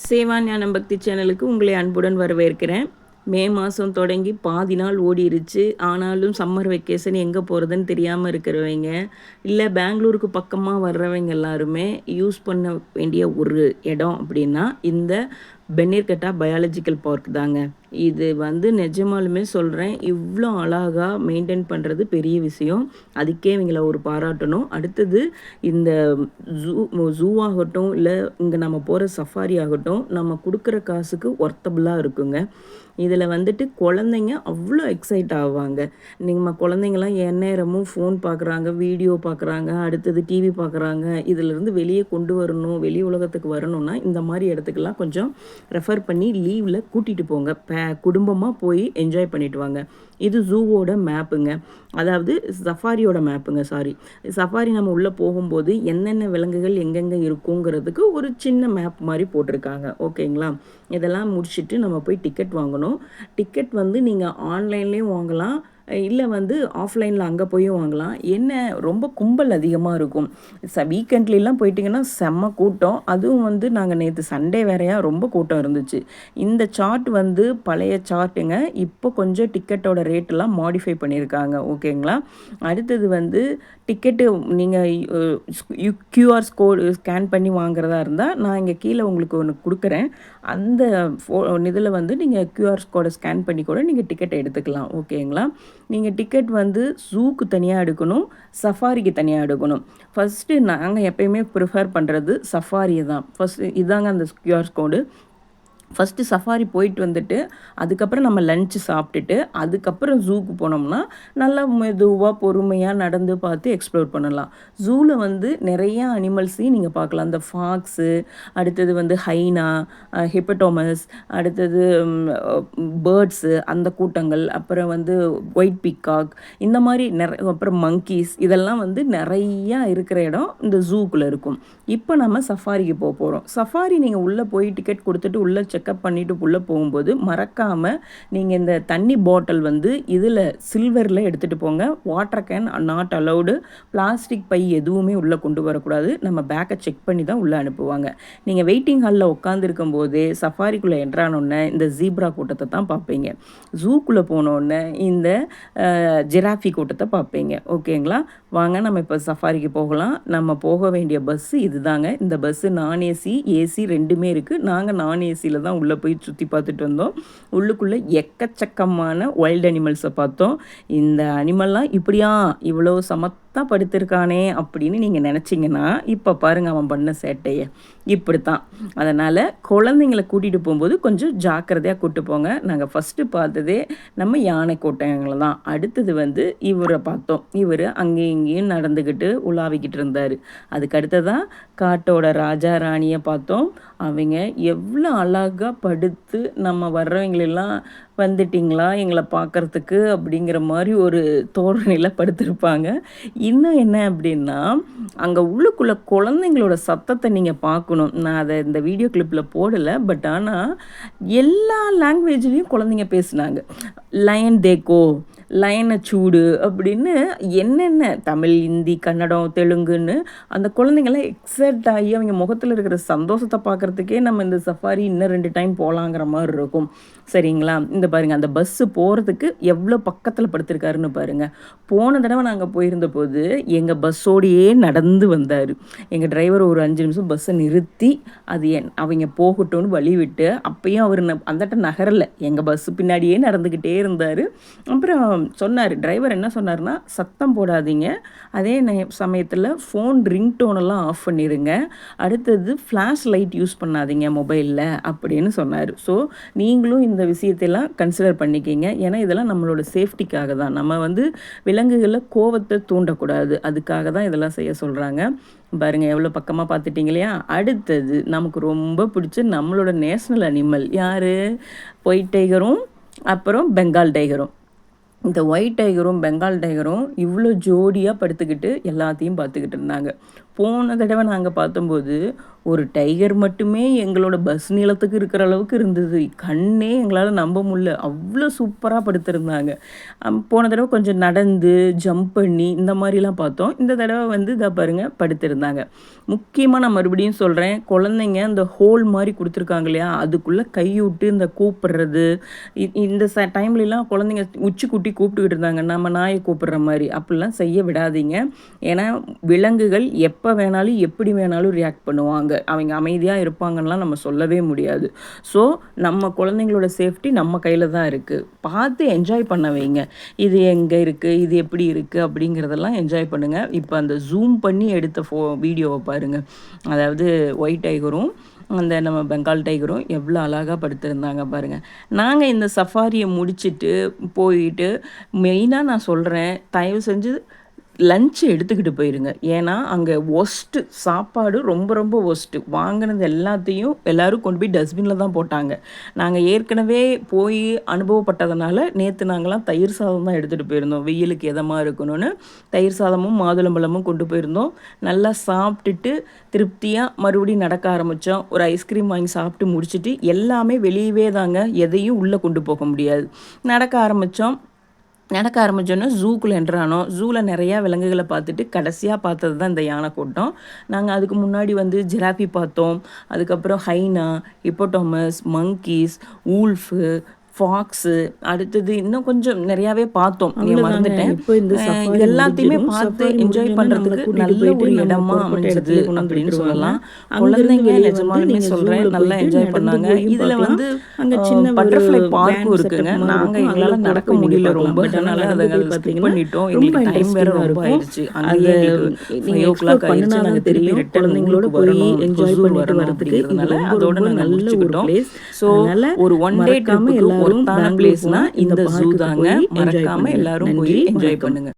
சேவா ஞானம் பக்தி சேனலுக்கு உங்களை அன்புடன் வரவேற்கிறேன். மே மாதம் தொடங்கி பாதி நாள் ஓடிருச்சு. ஆனாலும் சம்மர் வெக்கேஷன் எங்கே போகிறதுன்னு தெரியாமல் இருக்கிறவங்க, இல்லை பெங்களூருக்கு பக்கமாக வர்றவங்க எல்லாருமே யூஸ் பண்ண வேண்டிய ஒரு இடம் அப்படின்னா இந்த பென்னேர்கட்டா பயாலஜிக்கல் பார்க் தாங்க. இது நிஜமாலுமே சொல்கிறேன், இவ்வளோ அழகாக மெயின்டைன் பண்ணுறது பெரிய விஷயம். அதுக்கே இவங்கள ஒரு பாராட்டணும். அடுத்தது இந்த ஜூ ஆகட்டும், இல்லை இங்கே நம்ம போகிற சஃபாரி ஆகட்டும், நம்ம கொடுக்குற காசுக்கு ஒர்த்தபுளாக இருக்குங்க. இதில் குழந்தைங்க அவ்வளோ எக்ஸைட் ஆவாங்க. நம்ம குழந்தைங்களாம் எந்நேரமும் ஃபோன் பார்க்குறாங்க, வீடியோ பார்க்குறாங்க, அடுத்தது டிவி பார்க்குறாங்க. இதிலேருந்து வெளியே கொண்டு வரணும், வெளி உலகத்துக்கு வரணும்னா இந்த மாதிரி இடத்துக்கெல்லாம் கொஞ்சம் ரெஃபர் பண்ணி லீவில் கூட்டிகிட்டு போங்க. குடும்பமாக போய் என்ஜாய் பண்ணிட்டு வாங்க. இது ஜூவோட மேப்புங்க, அதாவது சஃபாரியோட மேப்புங்க. சஃபாரி நம்ம உள்ளே போகும்போது என்னென்ன விலங்குகள் எங்கெங்கே இருக்குங்கிறதுக்கு ஒரு சின்ன மேப் மாதிரி போட்டிருக்காங்க. ஓகேங்களா? இதெல்லாம் முடிச்சுட்டு நம்ம போய் டிக்கெட் வாங்கணும். டிக்கெட் நீங்கள் ஆன்லைன்லேயும் வாங்கலாம், இல்லை ஆஃப்லைனில் அங்கே போயும் வாங்கலாம். என்ன ரொம்ப கும்பல் அதிகமாக இருக்கும். வீக்கெண்ட்லாம் போயிட்டிங்கன்னா செம்ம கூட்டம். அதுவும் நாங்கள் நேற்று சண்டே வேறையாக ரொம்ப கூட்டம் இருந்துச்சு. இந்த சார்ட் பழைய சார்ட்டுங்க. இப்போ கொஞ்சம் டிக்கெட்டோட ரேட்டெல்லாம் மாடிஃபை பண்ணியிருக்காங்க. ஓகேங்களா? அடுத்தது டிக்கெட்டு நீங்கள் கியூஆர் கோடு ஸ்கேன் பண்ணி வாங்குறதா இருந்தால் நான் இங்கே கீழே உங்களுக்கு ஒன்று கொடுக்குறேன். அந்த இதில் நீங்கள் கியூஆர் கோடை ஸ்கேன் பண்ணி கூட நீங்கள் டிக்கெட்டை எடுத்துக்கலாம். ஓகேங்களா? நீங்கள் டிக்கெட் ஜூக்கு தனியாக எடுக்கணும், சஃபாரிக்கு தனியாக எடுக்கணும். ஃபஸ்ட்டு நாங்கள் எப்பயுமே ப்ரிஃபர் பண்ணுறது சஃபாரியை தான். ஃபஸ்ட்டு இதாங்க அந்த கியூஆர் கோடு. ஃபஸ்ட்டு சஃபாரி போயிட்டு அதுக்கப்புறம் நம்ம லஞ்சு சாப்பிட்டுட்டு அதுக்கப்புறம் ஜூக்கு போனோம்னா நல்லா மெதுவாக பொறுமையாக நடந்து பார்த்து எக்ஸ்ப்ளோர் பண்ணலாம். ஜூவில் நிறையா அனிமல்ஸையும் நீங்கள் பார்க்கலாம். அந்த ஃபாக்ஸு, அடுத்தது ஹைனா, ஹிப்படோமஸ், அடுத்தது பேர்ட்ஸு அந்த கூட்டங்கள், அப்புறம் ஒயிட் பிகாக், இந்த மாதிரி அப்புறம் மங்கீஸ், இதெல்லாம் நிறையா இருக்கிற இடம் இந்த ஜூக்குள்ளே இருக்கும். இப்போ நம்ம சஃபாரிக்கு போகிறோம். சஃபாரி நீங்கள் உள்ளே போய் டிக்கெட் கொடுத்துட்டு உள்ளே செக்அப் பண்ணிவிட்டு உள்ளே போகும்போது மறக்காமல் நீங்கள் இந்த தண்ணி பாட்டில் இதில் சில்வரில் எடுத்துகிட்டு போங்க. Water can not allowed. Plastic பை எதுவுமே உள்ளே கொண்டு வரக்கூடாது. நம்ம பேக்கை செக் பண்ணி தான் உள்ளே அனுப்புவாங்க. நீங்கள் வெயிட்டிங் ஹாலில் உட்காந்துருக்கும் போதே சஃபாரிக்குள்ளே என்ட்ரானோடனே இந்த ஜீப்ரா கூட்டத்தை தான் பார்ப்பீங்க. ஜூக்குள்ளே போனோடனே இந்த ஜிராஃபி கூட்டத்தை பார்ப்பீங்க. ஓகேங்களா? வாங்க நம்ம இப்போ சஃபாரிக்கு போகலாம். நம்ம போக வேண்டிய பஸ்ஸு இதுதாங்க. இந்த பஸ்ஸு நான் ஏசி, ஏசி ரெண்டுமே இருக்குது. நாங்கள் நான் ஏசியில் தான் உள்ளே போய் சுற்றி பார்த்துட்டு வந்தோம். உள்ளுக்குள்ளே எக்கச்சக்கமான வைல்டு அனிமல்ஸை பார்த்தோம். இந்த அனிமல்லாம் இப்படியா இவ்வளோ படுத்திருக்கானே அப்படின்னு நீங்கள் நினச்சிங்கன்னா இப்போ பாருங்கள் அவன் பண்ண சேட்டையை. இப்படி தான். அதனால் குழந்தைங்களை கூட்டிகிட்டு போகும்போது கொஞ்சம் ஜாக்கிரதையாக கூப்பிட்டு போங்க. நாங்கள் ஃபஸ்ட்டு பார்த்ததே நம்ம யானை கூட்டங்களை தான். அடுத்தது இவரை பார்த்தோம். இவர் அங்கேயும் இங்கேயும் நடந்துக்கிட்டு உலாவிக்கிட்டு இருந்தார். அதுக்கு அடுத்ததான் காட்டோட ராஜா ராணியை பார்த்தோம். அவங்க எவ்வளோ அழகாக படுத்து நம்ம வர்றவங்களெல்லாம் வந்துட்டிங்களா எங்களை பார்க்குறதுக்கு அப்படிங்கிற மாதிரி ஒரு தோரணையில் படுத்திருப்பாங்க. இன்னும் என்ன அப்படின்னா, அங்கே உள்ளுக்குள்ளே குழந்தைங்களோட சத்தத்தை நீங்கள் பார்க்கணும். நான் அதை இந்த வீடியோ கிளிப்பில் போடலை. பட் ஆனால் எல்லா லாங்குவேஜ்லேயும் குழந்தைங்க பேசுனாங்க. லயன் தேக்கோ, லயனை சூடு அப்படின்னு என்னென்ன தமிழ், ஹிந்தி, கன்னடம், தெலுங்குன்னு அந்த குழந்தைங்களாம் எக்ஸைட் ஆகி அவங்க முகத்தில் இருக்கிற சந்தோஷத்தை பார்க்குறதுக்கே நம்ம இந்த சஃபாரி இன்னும் 2 டைம் போகலாங்கிற மாதிரி இருக்கும். சரிங்களா? இந்த பாருங்கள், அந்த பஸ்ஸு போகிறதுக்கு எவ்வளோ பக்கத்தில் படுத்திருக்காருன்னு பாருங்கள். போன தடவை நாங்கள் போயிருந்த போது எங்கள் பஸ்ஸோடையே நடந்து வந்தார். எங்கள் டிரைவர் ஒரு 5 நிமிஷம் பஸ்ஸை நிறுத்தி அது அவங்க போகட்டும்னு வழி விட்டு, அப்பயும் அவர் அந்தட்ட நகரலை, எங்கள் பஸ்ஸு பின்னாடியே நடந்துக்கிட்டே இருந்தார். அப்புறம் சொன்னார், டிரைவர் என்ன சொன்னார்னா, சத்தம் போடாதீங்க, அதே சமயத்தில் ஃபோன் ரிங்டோனெல்லாம் ஆஃப் பண்ணிடுங்க, அடுத்தது ஃப்ளாஷ் லைட் யூஸ் பண்ணாதீங்க மொபைலில் அப்படின்னு சொன்னார். ஸோ நீங்களும் இந்த விஷயத்தெல்லாம் கன்சிடர் பண்ணிக்கிங்க. ஏன்னா இதெல்லாம் நம்மளோட சேஃப்டிக்காக தான். நம்ம விலங்குகளில் கோவத்தை தூண்டக்கூடாது. அதுக்காக தான் இதெல்லாம் செய்ய சொல்கிறாங்க. பாருங்கள் எவ்வளோ பக்கமாக பார்த்துட்டிங்க இல்லையா? அடுத்தது நமக்கு ரொம்ப பிடிச்ச நம்மளோட நேஷ்னல் அனிமல் யார்? ஒயிட் டைகரும் அப்புறம் பெங்கால் டைகரும். இந்த ஒயிட் டைகரும் பெங்கால் டைகரும் இவ்வளோ ஜோடியாக படுத்துக்கிட்டு எல்லாத்தையும் பார்த்துக்கிட்டு இருந்தாங்க. போன தடவை நாங்கள் பார்த்தம்போது ஒரு டைகர் மட்டுமே எங்களோட பஸ் நீளத்துக்கு இருக்கிற அளவுக்கு இருந்தது. கண்ணே எங்களால நம்ப முடியல. அவ்வளோ சூப்பரா படுத்திருந்தாங்க. போன தடவ கொஞ்சம் நடந்து, ஜம்ப் பண்ணி இந்த மாரிலாம் பார்த்தோம். இந்த தடவ வந்து இதா பாருங்க படுத்திருந்தாங்க. முக்கியமா நான் மறுபடியும் சொல்றேன், குழந்தைங்க இந்த ஹோல் மாரி குடுத்துருக்காங்க இல்லையா? அதுக்குள்ள கையுட்டு இந்த கூப்பிடுறது, இந்த டைம்லலாம் குழந்தைங்க உச்சி குட்டி கூப்பிட்டுக்கிட்டு இருந்தாங்க. நம்ம நாய கூப்பிடுற மாரி. அப்படிலாம் செய்ய விடாதீங்க. ஏன்னா, விலங்குகள் எப்ப வேணாலும், எப்படி வேணாலும் ரியாக்ட் பண்ணுவாங்க. அவங்க அமைதியா இருப்பாங்கன்னுலாம் நம்ம சொல்லவே முடியாது. ஸோ, நம்ம குழந்தைங்களோட சேஃப்டி நம்ம கையில தான் இருக்கு. பார்த்து என்ஜாய் பண்ண வைங்க. இது எங்க இருக்கு? இது எப்படி இருக்கு? அப்படிங்கிறதெல்லாம் என்ஜாய் பண்ணுங்க. இப்ப அந்த ஜூம் பண்ணி எடுத்த வீடியோவ பாருங்க. அதாவது ஒயிட் டைகரும், அந்த நம்ம பெங்கால் டைகரும் எவ்வளோ அழகா படுத்திருந்தாங்க பாருங்க. நாங்க இந்த சஃபாரிய முடிச்சுட்டு போயிட்டு, மெயினா நான் சொல்றேன், தயவு செஞ்சு லஞ்ச் எடுத்துக்கிட்டு போயிருங்க. ஏன்னா, அங்க ஒர்ஸ்ட்டு சாப்பாடு ரொம்ப ரொம்ப ஒர்ஸ்ட்டு. வாங்குனது எல்லாத்தையும் எல்லாரும் கொண்டு போய் டஸ்ட்பின்ல தான் போட்டாங்க. நாங்க ஏற்கனவே போய் அனுபவப்பட்டதுனால, நேத்து நாங்கலாம் தயிர் சாதம் தான் எடுத்துட்டு போயிருந்தோம். வெயிலுக்கு எதமா இருக்கணும்னு. தயிர் சாதமும், மாதுளம்பழமும் கொண்டு போயிருந்தோம். நல்லா சாப்பிட்டுட்டு, திருப்தியா மறுபடியும் நடக்க ஆரம்பிச்சோம். ஒரு ஐஸ்கிரீம் வாங்கி சாப்பிட்டு முடிச்சுட்டு, எல்லாமே வெளியவே தாங்க. எதையும் உள்ள கொண்டு போக முடியாது. நடக்க ஆரம்பிச்சோன்னே ஜூக்குள்ள என்டர் ஆனோம். ஜூல நெறையா விலங்குகள பார்த்துட்டு, கடைசியா பார்த்தது தான் இந்த யானை கூட்டம். நாங்க அதுக்கு முன்னாடி வந்து ஜிராஃபி பார்த்தோம். அதுக்கப்புறம் ஹைனா, ஹிப்போடாமஸ், மங்கீஸ், வூல்ஃபு, ஃபாக்ஸு, அடுத்தது இன்னும் கொஞ்சம் நெறையாவே பார்த்தோம். மறந்துட்டேன். இப்போ இந்த சஃபாரி எல்லாத்தையுமே முடிஞ்சிடும். பார்த்து சஃபாரி என்ஜாய் முடிஞ்சோனே நம்மள பண்றதுக்கு கூட்டிட்டு நல்ல போயிட்டு ஒரு நம்ம இடமா புறப்பட்ட அமைஞ்சது இடத்துலயே கொண்டாந்து அப்படின்னு விட்டுருவாங்க. சொல்லலாம். அங்கிருந்து குழந்தைங்க வெளிய வந்து நிஜமாலுமே நீங்க சொல்றேன் ஜூல நல்லா போயிட்டு என்ஜாய் நடந்து பண்ணாங்க. போயும் இதுல பார்க்கலாம். வந்து அங்க சின்ன ஒரு பட்டர்ஃப்ளை வேன் பார்க்கும் இருக்குங்க. செட்டப் மாரி நாங்க இருக்கும். எங்களால அதுல நடக்க போறப்ப முடியல நீங்க ரொம்ப. பார்க்கலாம். பட் ஆனா அதனால நடந்து அத போய் ஸ்கிப் பார்த்தீங்கன்னா பண்ணிட்டோம். ரொம்ப எங்களுக்கு டைம் வேற இன்ட்ரெஸ்டிங்கா ரொம்ப இருக்கும். ஆயிடுச்சு. அத அங்கேயே எங்களுக்கு நீங்க 5:00 எக்ஸ்ப்ளோர் ஆயிடுச்சு. பண்ணுனா நாங்க தான் திருப்பி தெரியும். ரிட்டர்ன் குழந்தைங்களோட ஊருக்கு போய் வரணும். என்ஜாய் ஹொசூர் பண்ணிட்டு வரணும் வரதுக்கு இது அப்படிங்கிறதுனால ரொம்ப அதோட ரொம்ப நாங்க நல்ல ஒரு முடிச்சுக்கிட்டோம். பிளேஸ். ஸோ அதனால ஒரு ஒன் டே மறக்காம ட்ரிப்புக்கு எல்லாரும் ஒர்த்தான பெங்களூர் பிளேஸ்னா போனா இந்த இந்த ஜூ பார்க்குக்கு தாங்க. போய் என்ஜாய் மறக்காம பண்ணுங்க. எல்லாரும் போய் நன்றி, என்ஜாய் வணக்கம். பண்ணுங்க.